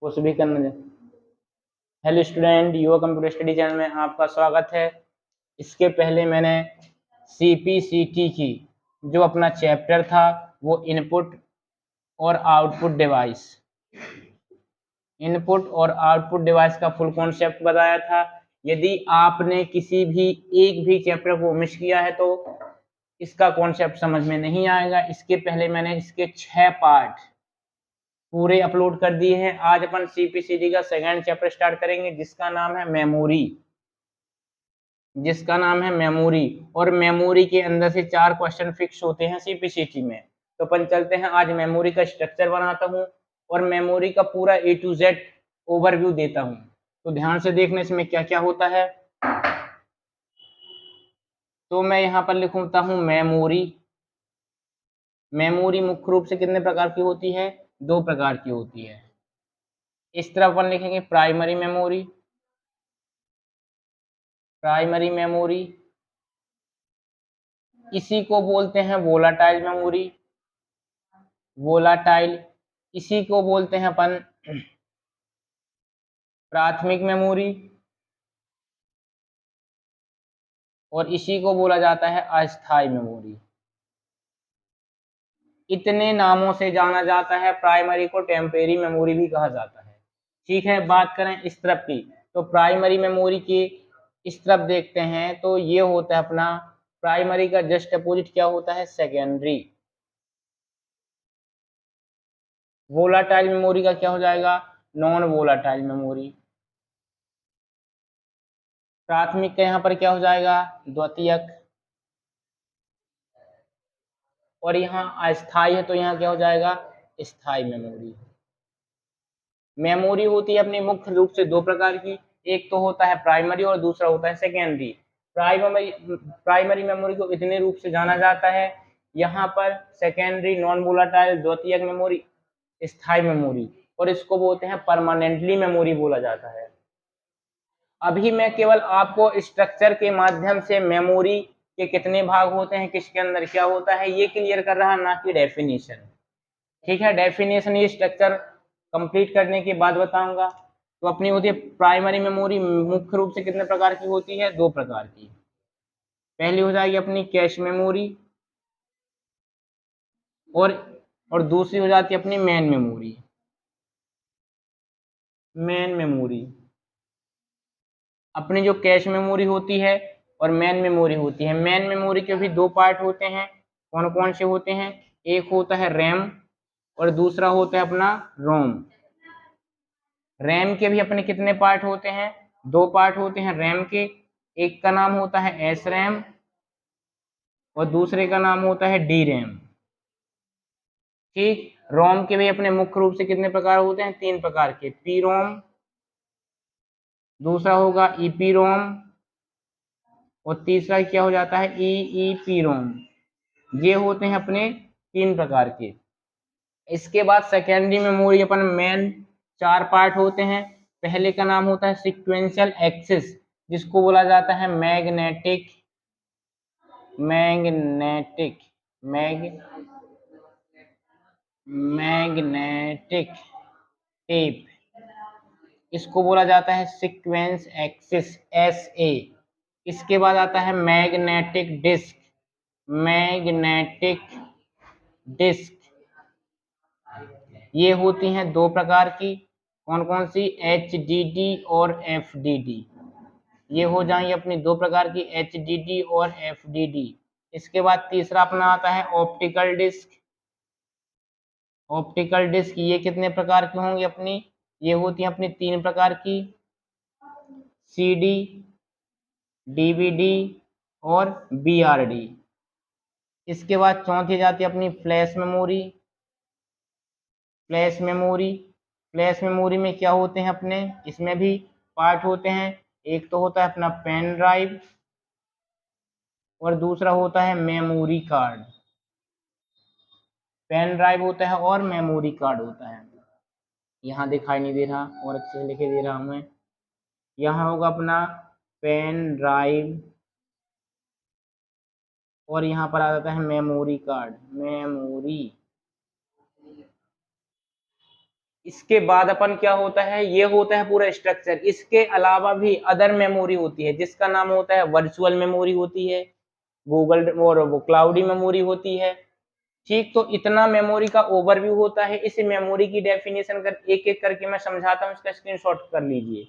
कुछ भी करने दे। हेलो स्टूडेंट, युवा कंप्यूटर स्टडी चैनल में आपका स्वागत है। इसके पहले मैंने CPCT की जो अपना चैप्टर था वो इनपुट और आउटपुट डिवाइस का फुल कॉन्सेप्ट बताया था। यदि आपने किसी भी एक भी चैप्टर को मिस किया है तो इसका कॉन्सेप्ट समझ में नहीं आएगा। इसके पहले मैंने इसके 6 पार्ट पूरे अपलोड कर दिए हैं। आज अपन CPCT का सेकंड चैप्टर स्टार्ट करेंगे जिसका नाम है मेमोरी। और मेमोरी के अंदर से 4 क्वेश्चन फिक्स होते हैं CPCT में। तो अपन चलते हैं, आज मेमोरी का स्ट्रक्चर बनाता हूँ और मेमोरी का पूरा A to Z ओवरव्यू देता हूँ। तो ध्यान से देखने से में क्या क्या होता है। तो मैं यहाँ पर लिखता हूँ मेमोरी। मेमोरी मुख्य रूप से कितने प्रकार की होती है? 2 प्रकार की होती है। इस तरफ अपन लिखेंगे प्राइमरी मेमोरी, इसी को बोलते हैं वोलाटाइल, इसी को बोलते हैं अपन प्राथमिक मेमोरी, और इसी को बोला जाता है अस्थायी मेमोरी। इतने नामों से जाना जाता है। प्राइमरी को टेम्परेरी मेमोरी भी कहा जाता है। ठीक है, बात करें इस तरफ की, तो प्राइमरी मेमोरी के इस तरफ देखते हैं तो ये होता है अपना प्राइमरी का जस्ट अपोजिट क्या होता है? सेकेंडरी। वोलाटाइल मेमोरी का क्या हो जाएगा? Non volatile memory. प्राथमिक का यहाँ पर क्या हो जाएगा? द्वितीयक। और यहाँ अस्थाई है तो यहाँ क्या हो जाएगा? स्थायी मेमोरी। मेमोरी होती है अपनी मुख्य रूप से 2 प्रकार की, एक तो होता है प्राइमरी और दूसरा होता है सेकेंडरी। प्राइमरी मेमोरी को इतने रूप से जाना जाता है, यहाँ पर सेकेंडरी नॉन वोलाटाइल द्वितीयक मेमोरी स्थायी मेमोरी, और इसको बोलते हैं परमानेंटली मेमोरी बोला जाता है। अभी मैं केवल आपको स्ट्रक्चर के माध्यम से मेमोरी के कितने भाग होते हैं, किसके अंदर क्या होता है, ये क्लियर कर रहा, ना कि डेफिनेशन। ठीक है, डेफिनेशन ये स्ट्रक्चर कंप्लीट करने के बाद बताऊंगा। तो अपनी होती है प्राइमरी मेमोरी, मुख्य रूप से कितने प्रकार की होती है? 2 प्रकार की। पहली हो जाएगी अपनी कैश मेमोरी, और दूसरी हो जाती है अपनी मेन मेमोरी। अपनी जो कैश मेमोरी होती है और मेन मेमोरी होती है, मेन मेमोरी के भी 2 पार्ट होते हैं। कौन कौन से होते हैं? एक होता है रैम और दूसरा होता है अपना रोम। रैम के भी अपने कितने पार्ट होते हैं? 2 पार्ट होते हैं रैम के। एक का नाम होता है एस रैम और दूसरे का नाम होता है डी रैम। ठीक, रोम के भी अपने मुख्य रूप से कितने प्रकार होते हैं? 3 प्रकार के, पी रोम, दूसरा होगा ईपी रोम, और तीसरा क्या हो जाता है? ईईपी रोम। ये होते हैं अपने 3 प्रकार के। इसके बाद सेकेंडरी मेमोरी अपन मेन 4 पार्ट होते हैं। पहले का नाम होता है सीक्वेंशियल एक्सेस, जिसको बोला जाता है मैग्नेटिक टेप, इसको बोला जाता है सीक्वेंस एक्सिस SA। इसके बाद आता है मैग्नेटिक डिस्क। ये होती हैं 2 प्रकार की। कौन कौन सी? HDD और FDD। ये हो जाएंगी अपनी 2 प्रकार की, HDD और FDD। इसके बाद तीसरा अपना आता है ऑप्टिकल डिस्क। ये कितने प्रकार की होंगी अपनी? ये होती हैं अपनी 3 प्रकार की, CD, DVD और BRD। इसके बाद चौथी जाती है अपनी फ्लैश मेमोरी में क्या होते हैं अपने? इसमें भी पार्ट होते हैं। एक तो होता है अपना पेन ड्राइव और दूसरा होता है मेमोरी कार्ड। पेन ड्राइव होता है और मेमोरी कार्ड होता है। यहाँ दिखाई नहीं दे रहा और अच्छे से लिखे दे रहा हूँ मैं। यहाँ होगा अपना पेन ड्राइव और यहाँ पर आ जाता है मेमोरी कार्ड। इसके बाद अपन क्या होता है, ये होता है पूरा स्ट्रक्चर। इसके अलावा भी अदर मेमोरी होती है जिसका नाम होता है वर्चुअल मेमोरी होती है, गूगल और वो क्लाउडी मेमोरी होती है। ठीक, तो इतना मेमोरी का ओवरव्यू होता है। इस मेमोरी की डेफिनेशन कर एक एक करके मैं समझाता हूँ, इसका स्क्रीनशॉट कर लीजिए।